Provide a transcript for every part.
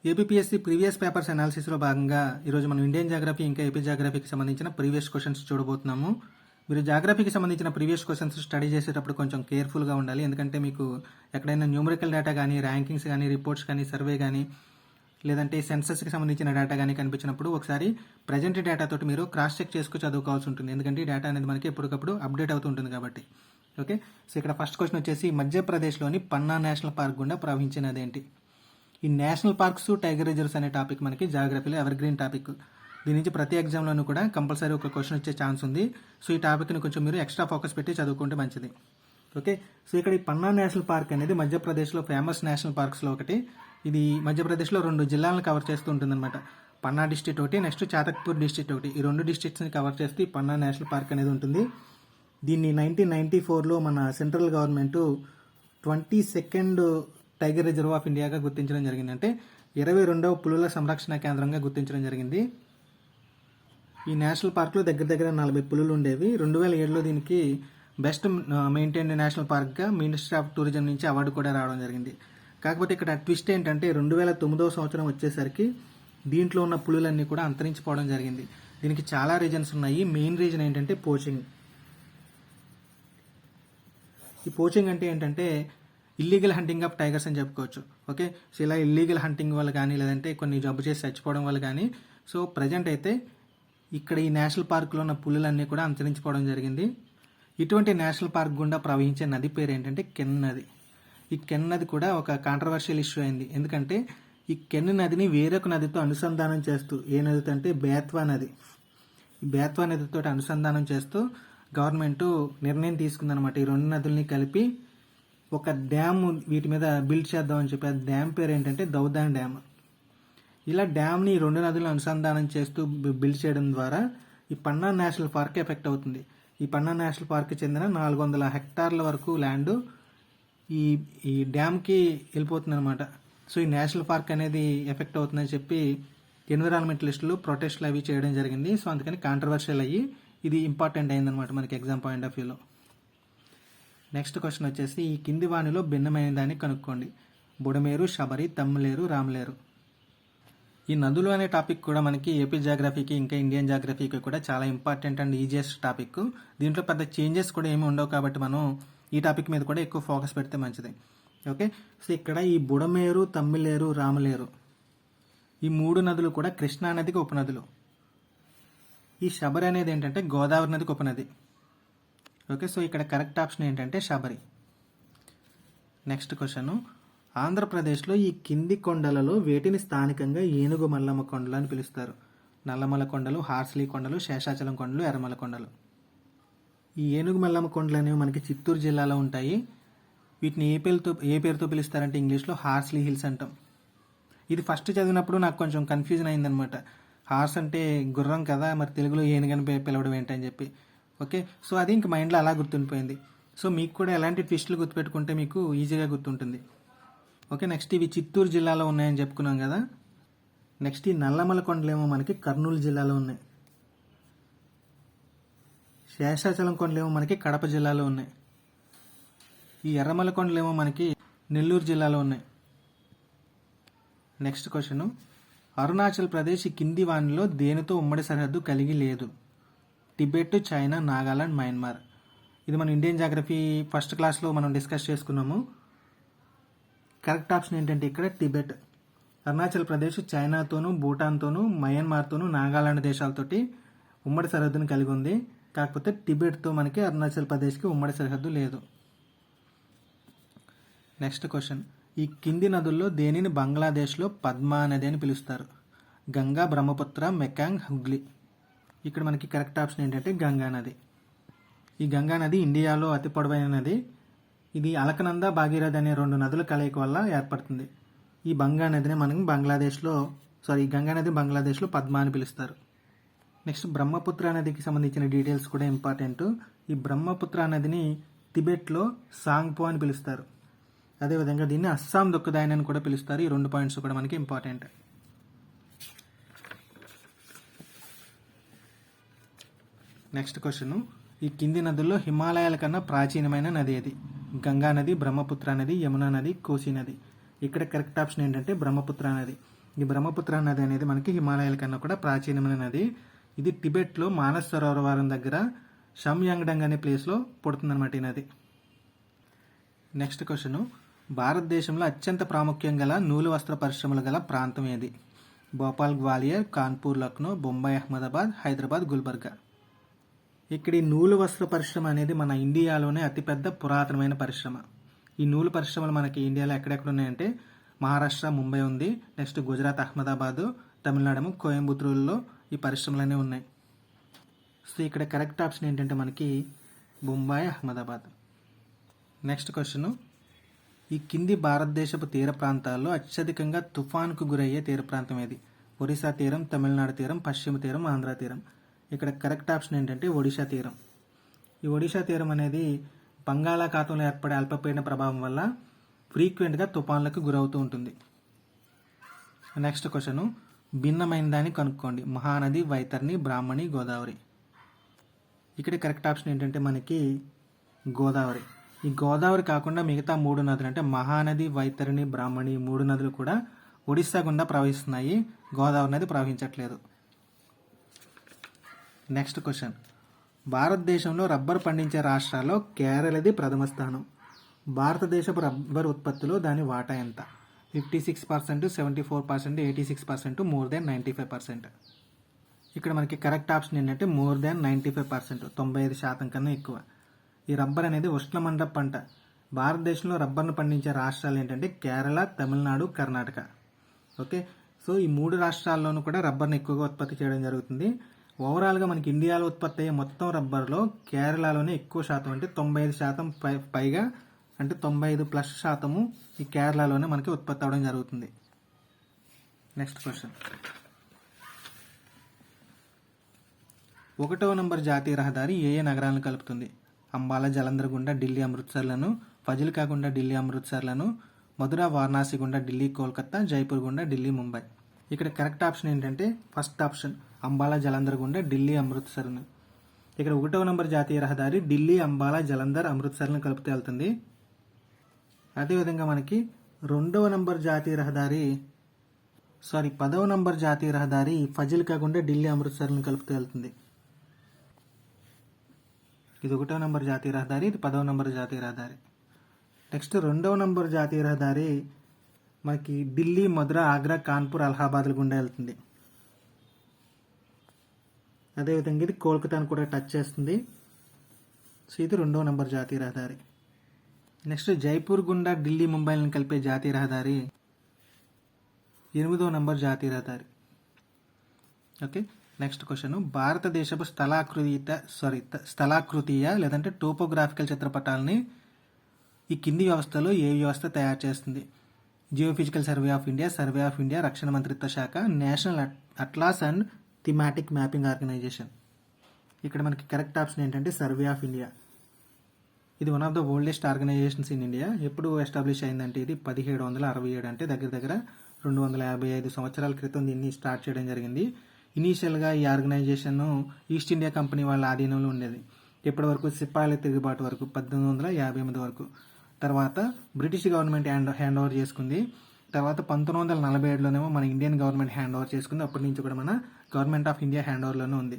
APSC previous papers అనాలిసిస్లో భాగంగా ఈరోజు మనం ఇండియన్ జాగ్రఫీ ఇంకా ఏపీ జాగ్రఫీకి సంబంధించిన ప్రీవియస్ క్వశ్చన్స్ చూడబోతున్నాము. మీరు జాగ్రఫీకి సంబంధించిన ప్రీవియస్ క్వశ్చన్స్ స్టడీ చేసేటప్పుడు కొంచెం కేర్ఫుల్గా ఉండాలి. ఎందుకంటే మీకు ఎక్కడైనా న్యూమరికల్ డేటా కానీ, ర్యాంకింగ్స్ కానీ, రిపోర్ట్స్ కానీ, సర్వే కానీ, లేదంటే సెన్సస్కి సంబంధించిన డేటా కానీ కనిపించినప్పుడు ఒకసారి ప్రజెంట్ డేటాతోటి మీరు క్రాస్ చెక్ చేసుకుని చదువుకోవాల్సి ఉంటుంది. ఎందుకంటే ఈ డేటా అనేది మనకి ఎప్పటికప్పుడు అప్డేట్ అవుతూ ఉంటుంది కాబట్టి. ఓకే, సో ఇక్కడ ఫస్ట్ క్వశ్చన్ వచ్చేసి మధ్యప్రదేశ్లోని పన్నా నేషనల్ పార్క్ గుండా ప్రవహించినది ఏంటి? ఈ నేషనల్ పార్క్స్, టైగర్ రిజర్వ్స్ అనే టాపిక్ మనకి జాగ్రఫీలో ఎవర్ గ్రీన్ టాపిక్. దీని నుంచి ప్రతి ఎగ్జామ్లోనూ కూడా కంపల్సరీ ఒక క్వశ్చన్ వచ్చే ఛాన్స్ ఉంది. సో ఈ టాపిక్ని కొంచెం మీరు ఎక్స్ట్రా ఫోకస్ పెట్టి చదువుకుంటే మంచిది. ఓకే, సో ఇక్కడ ఈ పన్నా నేషనల్ పార్క్ అనేది మధ్యప్రదేశ్లో ఫేమస్ నేషనల్ పార్క్స్లో ఒకటి. ఇది మధ్యప్రదేశ్లో 2 జిల్లాలను కవర్ చేస్తూ ఉంటుందన్నమాట. పన్నా డిస్ట్రిక్ట్ ఒకటి, నెక్స్ట్ చాతక్పూర్ డిస్ట్రిక్ట్ ఒకటి. ఈ 2 డిస్ట్రిక్ట్స్ని కవర్ చేస్తూ ఈ పన్నా నేషనల్ పార్క్ అనేది ఉంటుంది. దీన్ని 1994లో మన central government 22nd tiger reserve of ఇండియాగా గుర్తించడం జరిగింది. అంటే 22వ పులుల సంరక్షణ కేంద్రంగా గుర్తించడం జరిగింది. ఈ నేషనల్ పార్క్లో దగ్గర దగ్గర 40 పులులు ఉండేవి. 2007లో దీనికి బెస్ట్ మెయింటైన్డ్ నేషనల్ పార్క్గా మినిస్ట్రీ ఆఫ్ టూరిజం నుంచి అవార్డు కూడా రావడం జరిగింది. కాకపోతే ఇక్కడ ట్విస్ట్ ఏంటంటే 2009వ సంవత్సరం వచ్చేసరికి దీంట్లో ఉన్న పులులన్నీ కూడా అంతరించిపోవడం జరిగింది. దీనికి చాలా రీజన్స్ ఉన్నాయి. మెయిన్ రీజన్ ఏంటంటే పోచింగ్. ఈ పోచింగ్ అంటే ఏంటంటే ఇల్లీగల్ హంటింగ్ ఆఫ్ టైగర్స్ అని చెప్పుకోవచ్చు. ఓకే, సో ఇలా ఇల్లీగల్ హంటింగ్ వల్ల కానీ, లేదంటే కొన్ని జబ్బు చేసి చచ్చిపోవడం వల్ల కానీ, సో ప్రజెంట్ అయితే ఇక్కడ ఈ నేషనల్ పార్క్లో ఉన్న పులులన్నీ కూడా అంతరించిపోవడం జరిగింది. ఇటువంటి నేషనల్ పార్క్ గుండా ప్రవహించే నది పేరు ఏంటంటే కెన్ నది. ఈ కెన్ నది కూడా ఒక కాంట్రవర్షియల్ ఇష్యూ అయింది. ఎందుకంటే ఈ కెన్ నదిని వేరొక నదితో అనుసంధానం చేస్తూ, ఏ నదితో అంటే బేత్వా నది, ఈ బేత్వా నదితో అనుసంధానం చేస్తూ గవర్నమెంట్ నిర్ణయం తీసుకుందనమాట. ఈ 2 నదుల్ని కలిపి ఒక డ్యామ్ వీటి మీద బిల్డ్ చేద్దామని చెప్పి. ఆ డ్యామ్ పేరు ఏంటంటే దౌదాన్ డ్యామ్. ఇలా డ్యామ్ని 2 నదులను అనుసంధానం చేస్తూ బిల్డ్ చేయడం ద్వారా ఈ పన్నా నేషనల్ పార్క్ ఎఫెక్ట్ అవుతుంది. ఈ పన్నా నేషనల్ పార్క్ చెందిన 400 హెక్టార్ల వరకు ల్యాండ్ ఈ డ్యామ్కి వెళ్ళిపోతుంది అనమాట. సో ఈ నేషనల్ పార్క్ అనేది ఎఫెక్ట్ అవుతుందని చెప్పి ఎన్విరాన్మెంటలిస్టులు ప్రొటెస్ట్లు అవి చేయడం జరిగింది. సో అందుకని కాంట్రవర్షియల్ అయ్యి ఇది ఇంపార్టెంట్ అయిందనమాట మనకి ఎగ్జామ్ పాయింట్ ఆఫ్ వ్యూలో. నెక్స్ట్ క్వశ్చన్ వచ్చేసి ఈ కింది వాణిలో భిన్నమైన దాన్ని కనుక్కోండి. బుడమేరు, శబరి, తమ్మిలేరు, రామలేరు. ఈ నదులు అనే టాపిక్ కూడా మనకి ఏపీ జాగ్రఫీకి ఇంకా ఇండియన్ జాగ్రఫీకి కూడా చాలా ఇంపార్టెంట్ అండ్ ఈజియెస్ట్ టాపిక్. దీంట్లో పెద్ద చేంజెస్ కూడా ఏమి ఉండవు కాబట్టి మనం ఈ టాపిక్ మీద కూడా ఎక్కువ ఫోకస్ పెడితే మంచిది. ఓకే, సో ఇక్కడ ఈ బుడమేరు, తమ్మిలేరు, రామలేరు ఈ 3 నదులు కూడా కృష్ణా నదికి ఉపనదులు. ఈ శబరి అనేది ఏంటంటే గోదావరి నదికి ఉపనది. ఓకే, సో ఇక్కడ కరెక్ట్ ఆప్షన్ ఏంటంటే శబరి. నెక్స్ట్ క్వశ్చన్, ఆంధ్రప్రదేశ్లో ఈ కింది కొండలలో వేటిని స్థానికంగా ఏనుగు మల్లమ్మ కొండలు అని పిలుస్తారు? నల్లమల కొండలు, హార్స్లీ కొండలు, శేషాచలం కొండలు, ఎర్రమల కొండలు. ఈ ఏనుగు మల్లమ్మ కొండలు అనేవి మనకి చిత్తూరు జిల్లాలో ఉంటాయి. వీటిని ఏ పేరుతో పిలుస్తారంటే ఇంగ్లీష్లో హార్స్లీ హిల్స్ అంటాం. ఇది ఫస్ట్ చదివినప్పుడు నాకు కొంచెం కన్ఫ్యూజన్ అయిందనమాట. హార్స్ అంటే గుర్రం కదా, మరి తెలుగులో ఏనుగని పిలవడం ఏంటని చెప్పి. ఓకే, సో అది ఇంక మైండ్లో అలా గుర్తుండిపోయింది. సో మీకు కూడా ఎలాంటి ట్విస్టులు గుర్తుపెట్టుకుంటే మీకు ఈజీగా గుర్తుంటుంది. ఓకే, నెక్స్ట్ ఇవి చిత్తూరు జిల్లాలో ఉన్నాయని చెప్పుకున్నాం కదా. నెక్స్ట్ ఈ నల్లమల కొండలేమో మనకి కర్నూలు జిల్లాలో ఉన్నాయి. శేషాచలం కొండలేమో మనకి కడప జిల్లాలో ఉన్నాయి. ఈ ఎర్రమల కొండలేమో మనకి నెల్లూరు జిల్లాలో ఉన్నాయి. నెక్స్ట్ క్వశ్చన్, అరుణాచల్ ప్రదేశ్ ఈ కింది వానిలో దేనితో ఉమ్మడి సరిహద్దు కలిగి లేదు? Tibet, China, Nagaland, Myanmar. ఇది మన ఇండియన్ జాగ్రఫీ ఫస్ట్ క్లాస్లో మనం డిస్కస్ చేసుకున్నాము. కరెక్ట్ ఆప్షన్ ఏంటంటే ఇక్కడ టిబెట్. అరుణాచల్ ప్రదేశ్ చైనాతోనూ, భూటాన్తోనూ, మయన్మార్తోనూ, నాగాలాండ్ దేశాలతోటి ఉమ్మడి సరిహద్దును కలిగి ఉంది. కాకపోతే టిబెట్తో మనకి అరుణాచల్ ప్రదేశ్కి ఉమ్మడి సరిహద్దు లేదు. నెక్స్ట్ క్వశ్చన్, ఈ కింది నదుల్లో దేనిని బంగ్లాదేశ్లో పద్మా నది అని పిలుస్తారు? గంగా, బ్రహ్మపుత్ర, మెకాంగ్, హుగ్లీ. ఇక్కడ మనకి కరెక్ట్ ఆప్షన్ ఏంటంటే గంగా నది. ఈ గంగా నది ఇండియాలో అతి పొడవైన నది. ఇది అలకనంద, భాగీరథి అనే 2 నదుల కలయిక వల్ల ఏర్పడుతుంది. ఈ గంగా నదిని మనం గంగా నది బంగ్లాదేశ్లో పద్మా అని పిలుస్తారు. నెక్స్ట్ బ్రహ్మపుత్ర నదికి సంబంధించిన డీటెయిల్స్ కూడా ఇంపార్టెంట్. ఈ బ్రహ్మపుత్ర నదిని టిబెట్లో సాంగ్పో అని పిలుస్తారు. అదేవిధంగా దీన్ని అస్సాం దొక్కుదాయన్ అని కూడా పిలుస్తారు. ఈ 2 పాయింట్స్ కూడా మనకి ఇంపార్టెంట్. నెక్స్ట్ క్వశ్చన్, ఈ కింది నదుల్లో హిమాలయాల కన్నా ప్రాచీనమైన నది ఏది? గంగా నది, బ్రహ్మపుత్ర నది, యమునా నది, కోసి నది. ఇక్కడ కరెక్ట్ ఆప్షన్ ఏంటంటే బ్రహ్మపుత్ర నది. ఈ బ్రహ్మపుత్ర నది అనేది మనకి హిమాలయాల కన్నా కూడా ప్రాచీనమైన నది. ఇది టిబెట్లో మానస్ సరోవరం దగ్గర షమ్యాంగ్డంగ్ అనే ప్లేస్లో పుడుతుందన్నమాట ఈ నది. నెక్స్ట్ క్వశ్చన్, భారతదేశంలో అత్యంత ప్రాముఖ్యం గల నూలు వస్త్ర పరిశ్రమలు గల ప్రాంతం ఏది? భోపాల్, గ్వాలియర్, కాన్పూర్, లక్నో, బొంబాయి, అహ్మదాబాద్, హైదరాబాద్, గుల్బర్గా. ఇక్కడ ఈ నూలు వస్త్ర పరిశ్రమ అనేది మన ఇండియాలోనే అతిపెద్ద పురాతనమైన పరిశ్రమ. ఈ నూలు పరిశ్రమలు మనకి ఇండియాలో ఎక్కడెక్కడ ఉన్నాయంటే మహారాష్ట్ర, ముంబై ఉంది. నెక్స్ట్ గుజరాత్, అహ్మదాబాద్, తమిళనాడు కోయంబత్తూరులో ఈ పరిశ్రమలనే ఉన్నాయి. సో ఇక్కడ కరెక్ట్ ఆప్షన్ ఏంటంటే మనకి బొంబాయి, అహ్మదాబాద్. నెక్స్ట్ క్వశ్చన్, ఈ కింది భారతదేశపు తీర ప్రాంతాల్లో అత్యధికంగా తుఫాన్కు గురయ్యే తీర ప్రాంతం ఏది? ఒరిస్సా తీరం, తమిళనాడు తీరం, పశ్చిమ తీరం, ఆంధ్ర తీరం. ఇక్కడ కరెక్ట్ ఆప్షన్ ఏంటంటే ఒడిషా తీరం. ఈ ఒడిషా తీరం అనేది బంగాళాఖాతంలో ఏర్పడే అల్పపీడన ప్రభావం వల్ల ఫ్రీక్వెంట్గా తుఫాన్లకు గురవుతూ ఉంటుంది. నెక్స్ట్ క్వశ్చన్, భిన్నమైన దాన్ని కనుక్కోండి. మహానది, వైతరణి, బ్రాహ్మణి, గోదావరి. ఇక్కడ కరెక్ట్ ఆప్షన్ ఏంటంటే మనకి గోదావరి. ఈ గోదావరి కాకుండా మిగతా 3 నదులు అంటే మహానది, వైతరణి, బ్రాహ్మణి 3 నదులు కూడా ఒడిశా గుండా ప్రవహిస్తున్నాయి. గోదావరి నది ప్రవహించట్లేదు. నెక్స్ట్ క్వశ్చన్, భారతదేశంలో రబ్బర్ పండించే రాష్ట్రాల్లో కేరళది ప్రథమ స్థానం. భారతదేశపు రబ్బర్ ఉత్పత్తిలో దాని వాటా ఎంత? 56%, 74%, 86%, మోర్ దాన్ 95%. ఇక్కడ మనకి కరెక్ట్ ఆప్షన్ ఏంటంటే మోర్ దాన్ 95%, 95% కన్నా ఎక్కువ. ఈ రబ్బర్ అనేది ఉష్ణమండల పంట. భారతదేశంలో రబ్బర్ను పండించే రాష్ట్రాలు ఏంటంటే కేరళ, తమిళనాడు, కర్ణాటక. ఓకే, సో ఈ 3 రాష్ట్రాల్లోనూ కూడా రబ్బర్ని ఎక్కువగా ఉత్పత్తి చేయడం జరుగుతుంది. ఓవరాల్గా మనకి ఇండియాలో ఉత్పత్తి అయ్యే మొత్తం రబ్బర్లో కేరళలోనే ఎక్కువ శాతం అంటే 95% పైగా అంటే 95+% ఈ కేరళలోనే మనకి ఉత్పత్తి అవడం జరుగుతుంది. నెక్స్ట్ క్వశ్చన్, 1వ నంబర్ జాతీయ రహదారి ఏ ఏ నగరాలను కలుపుతుంది? అంబాలా, జలంధర్ గుండా ఢిల్లీ అమృత్సర్లను, ఫజిల్కా గుండా ఢిల్లీ అమృత్సర్లను, మధుర, వారణాసి గుండా ఢిల్లీ కోల్కతా, జైపూర్ గుండా ఢిల్లీ ముంబై. ఇక్కడ కరెక్ట్ ఆప్షన్ ఏంటంటే ఫస్ట్ ఆప్షన్ అంబాలా, జలంధర్ గుండా ఢిల్లీ అమృత్సర్ను. ఇక్కడ 1వ నంబర్ జాతీయ రహదారి ఢిల్లీ, అంబాలా, జలంధర్, అమృత్సర్లను కలుపుతూ వెళ్తుంది. అదేవిధంగా మనకి 10వ నంబర్ జాతీయ రహదారి ఫజిల్కా గుండా ఢిల్లీ అమృత్సర్లను కలుపుతూ వెళ్తుంది. ఇది 1వ నంబర్ జాతీయ రహదారి, ఇది 10వ నంబర్ జాతీయ రహదారి. నెక్స్ట్ 2వ నంబర్ జాతీయ రహదారి మనకి ఢిల్లీ, మధుర, ఆగ్రా, కాన్పూర్, అలహాబాద్ల గుండా వెళ్తుంది. అదేవిధంగా ఇది కోల్కతాను కూడా టచ్ చేస్తుంది. సో ఇది 2వ నంబర్ జాతీయ రహదారి. నెక్స్ట్ జైపూర్ గుండా ఢిల్లీ, ముంబైలను కలిపే జాతీయ రహదారి 8వ నంబర్ జాతీయ రహదారి. ఓకే, నెక్స్ట్ క్వశ్చన్, భారతదేశపు స్థలాకృతీయ లేదంటే టోపోగ్రాఫికల్ చిత్రపటాలని ఈ కింది వ్యవస్థలో ఏ వ్యవస్థ తయారు చేస్తుంది? Geophysical survey of India, survey of India, రక్షణ మంత్రిత్వ శాఖ, national atlas and thematic mapping organisation. ఇక్కడ మనకి కరెక్ట్ ఆప్షన్ ఏంటంటే సర్వే ఆఫ్ ఇండియా. ఇది one of the oldest organisations in India. ఎప్పుడు ఎస్టాబ్లిష్ అయిందంటే ఇది 1767, అంటే దగ్గర 255 సంవత్సరాల క్రితం దీన్ని స్టార్ట్ చేయడం జరిగింది. ఇనీషియల్గా ఈ ఆర్గనైజేషన్ ఈస్ట్ ఇండియా కంపెనీ వాళ్ళ ఆధీనంలో ఉండేది. ఇప్పటి వరకు సిపాయిల తిరుగుబాటు వరకు 1858 వరకు. తర్వాత బ్రిటిష్ గవర్నమెంట్ హ్యాండ్ ఓవర్ చేసుకుంది. తర్వాత 1947లోనేమో మన ఇండియన్ గవర్నమెంట్ హ్యాండ్ ఓవర్ చేసుకుంది. అప్పటి నుంచి కూడా మన గవర్నమెంట్ ఆఫ్ ఇండియా హ్యాండ్ ఓవర్లోనే ఉంది.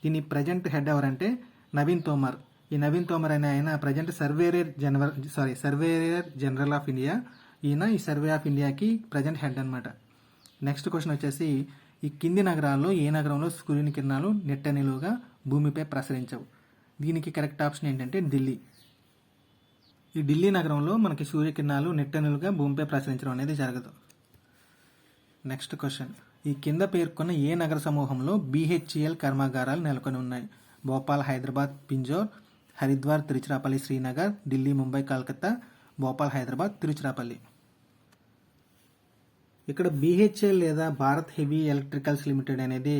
దీని ప్రజెంట్ హెడ్ ఎవరంటే నవీన్ తోమర్. ఈ నవీన్ తోమర్ అనే ఆయన present surveyor general of India. ఈయన ఈ సర్వే ఆఫ్ ఇండియాకి ప్రజెంట్ హెడ్ అనమాట. నెక్స్ట్ క్వశ్చన్ వచ్చేసి, ఈ కింది నగరాల్లో ఏ నగరంలో సూర్యుని కిరణాలు నిలువుగా భూమిపై ప్రసరించవు? దీనికి కరెక్ట్ ఆప్షన్ ఏంటంటే ఢిల్లీ. ఈ ఢిల్లీ నగరంలో మనకి సూర్యకిరణాలు నిలువుగా భూమిపై ప్రసరించడం అనేది జరగదు. నెక్స్ట్ క్వశ్చన్, ఈ కింద పేర్కొన్న ఏ నగర సమూహంలో BHEL కర్మాగారాలు నెలకొని ఉన్నాయి? భోపాల్, హైదరాబాద్, పింజోర్, హరిద్వార్, తిరుచిరాపల్లి, శ్రీనగర్, ఢిల్లీ, ముంబై, కలకత్తా, భోపాల్, హైదరాబాద్, తిరుచిరాపల్లి. ఇక్కడ BHEL లేదా భారత్ హెవీ ఎలక్ట్రికల్స్ లిమిటెడ్ అనేది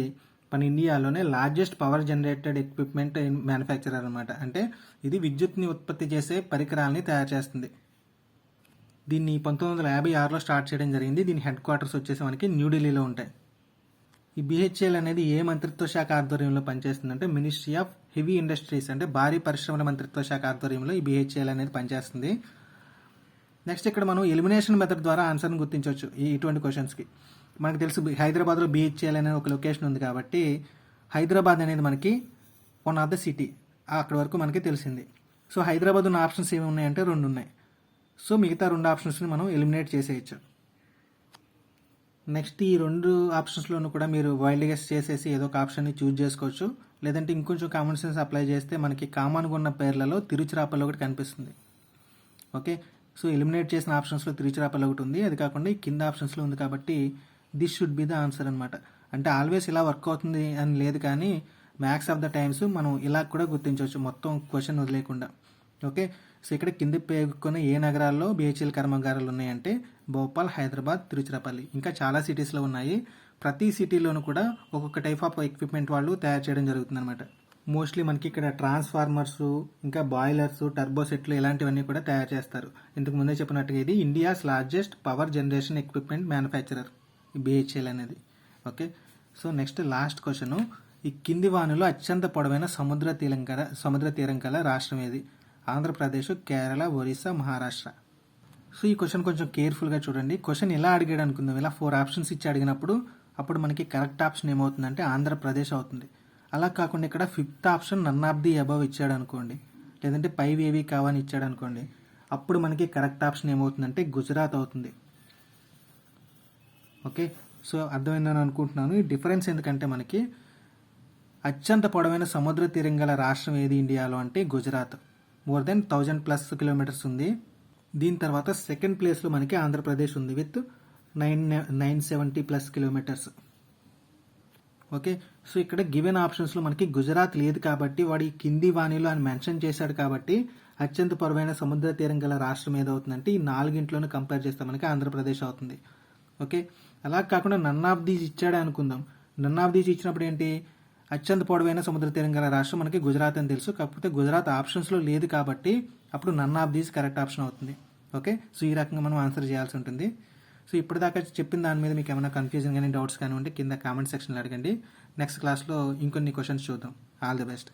మన ఇండియాలోనే largest power generated equipment manufacturer అనమాట. అంటే ఇది విద్యుత్ని ఉత్పత్తి చేసే పరికరాలని తయారు చేస్తుంది. దీన్ని 1956లో స్టార్ట్ చేయడం జరిగింది. దీని హెడ్ క్వార్టర్స్ వచ్చేసి మనకి న్యూఢిల్లీలో ఉంటాయి. ఈ BHEL అనేది ఏ మంత్రిత్వ శాఖ ఆధ్వర్యంలో పనిచేస్తుందంటే మినిస్ట్రీ ఆఫ్ హెవీ ఇండస్ట్రీస్, అంటే భారీ పరిశ్రమల మంత్రిత్వ శాఖ ఆధ్వర్యంలో ఈ BHEL అనేది పనిచేస్తుంది. నెక్స్ట్ ఇక్కడ మనం ఎలిమినేషన్ మెథడ్ ద్వారా ఆన్సర్ని గుర్తించవచ్చు ఇటువంటి క్వశ్చన్స్కి. మనకు తెలుసు హైదరాబాద్లో BHEL అనే ఒక లొకేషన్ ఉంది కాబట్టి హైదరాబాద్ అనేది మనకి వన్ ఆఫ్ ద సిటీ, అక్కడ వరకు మనకి తెలిసింది. సో హైదరాబాద్ ఉన్న ఆప్షన్స్ ఏమి ఉన్నాయంటే 2 ఉన్నాయి. సో మిగతా 2 ఆప్షన్స్ని మనం ఎలిమినేట్ చేసేయచ్చు. నెక్స్ట్ ఈ 2 ఆప్షన్స్లోనూ కూడా మీరు వైల్డ్ గెస్ చేసేసి ఏదో ఒక ఆప్షన్ని చూజ్ చేసుకోవచ్చు. లేదంటే ఇంకొంచెం కామన్ సెన్స్ అప్లై చేస్తే మనకి కామన్గా ఉన్న పేర్లలో తిరుచిరాపల్లి ఒకటి కనిపిస్తుంది. ఓకే, సో ఎలిమినేట్ చేసిన ఆప్షన్స్లో తిరుచిరాపల్లి ఒకటి ఉంది, అది కాకుండా ఈ కింద ఆప్షన్స్లో ఉంది కాబట్టి this should be the answer అనమాట. అంటే ఆల్వేస్ ఇలా వర్క్ అవుతుంది అని లేదు, కానీ మ్యాక్స్ ఆఫ్ ద టైమ్స్ మనం ఇలా కూడా గుర్తించవచ్చు మొత్తం క్వశ్చన్ వదిలేకుండా. ఓకే, సో ఇక్కడ కింద పేర్కొన్న ఏ నగరాల్లో BHEL కర్మాగారాలు ఉన్నాయంటే భోపాల్, హైదరాబాద్, తిరుచిరాపల్లి. ఇంకా చాలా సిటీస్లో ఉన్నాయి. ప్రతి సిటీలోనూ కూడా ఒక్కొక్క టైప్ ఆఫ్ ఎక్విప్మెంట్ వాళ్ళు తయారు చేయడం జరుగుతుంది అనమాట. మోస్ట్లీ మనకి ఇక్కడ ట్రాన్స్ఫార్మర్స్, ఇంకా బాయిలర్స్, టర్బో సెట్లు ఇలాంటివన్నీ కూడా తయారు చేస్తారు. ఇంతకు ముందే చెప్పినట్టుగా ఇది India's largest power generation equipment manufacturer BHEL అనేది. Okay, so next last question, ఈ కింది వానులో అత్యంత పొడవైన సముద్ర తీరం గల రాష్ట్రం ఏది? ఆంధ్రప్రదేశ్, కేరళ, ఒరిస్సా, మహారాష్ట్ర. సో ఈ క్వశ్చన్ కొంచెం కేర్ఫుల్గా చూడండి. క్వశ్చన్ ఇలా అడిగాడు అనుకుందాం, ఇలా 4 ఆప్షన్స్ ఇచ్చి అడిగినప్పుడు అప్పుడు మనకి కరెక్ట్ ఆప్షన్ ఏమవుతుందంటే ఆంధ్రప్రదేశ్ అవుతుంది. అలా కాకుండా ఇక్కడ 5th option none of the above ఇచ్చాడు అనుకోండి, లేదంటే 5 ఏవి కావని ఇచ్చాడు అనుకోండి, అప్పుడు మనకి కరెక్ట్ ఆప్షన్ ఏమవుతుందంటే గుజరాత్ అవుతుంది. ఓకే, సో అర్థమైందని అనుకుంటున్నాను. ఈ డిఫరెన్స్ ఎందుకంటే మనకి అత్యంత పొడవైన సముద్ర తీరం గల రాష్ట్రం ఏది ఇండియాలో అంటే గుజరాత్, మోర్ దెన్ 1000+ కిలోమీటర్స్ ఉంది. దీని తర్వాత సెకండ్ ప్లేస్లో మనకి ఆంధ్రప్రదేశ్ ఉంది విత్ 970+ కిలోమీటర్స్. ఓకే, సో ఇక్కడ గివెన్ ఆప్షన్స్లో మనకి గుజరాత్ లేదు కాబట్టి వాడు ఈ కింది వాణిలో అని మెన్షన్ చేశాడు కాబట్టి అత్యంత పొడవైన సముద్ర తీరం గల రాష్ట్రం ఏదవుతుందంటే ఈ 4 కంపేర్ చేస్తే మనకి ఆంధ్రప్రదేశ్ అవుతుంది. ఓకే, అలా కాకుండా నన్ ఆఫ్ దీస్ ఇచ్చాడే అనుకుందాం. నన్ ఆఫ్ దీస్ ఇచ్చినప్పుడు ఏంటి, అత్యంత పొడవైన సముద్ర తీరం గల రాష్ట్రం మనకి గుజరాత్ అని తెలుసు, కాకపోతే గుజరాత్ ఆప్షన్స్లో లేదు కాబట్టి అప్పుడు none of these correct option అవుతుంది. ఓకే, సో ఈ రకంగా మనం ఆన్సర్ చేయాల్సి ఉంటుంది. సో ఇప్పటిదాకా చెప్పిన దాని మీద మీకు ఏమైనా కన్ఫ్యూజన్ కానీ డౌట్స్ కానీ ఉంటే కింద కామెంట్ సెక్షన్లో అడగండి. నెక్స్ట్ క్లాస్లో ఇంకొన్ని క్వశ్చన్స్ చూద్దాం. All the best.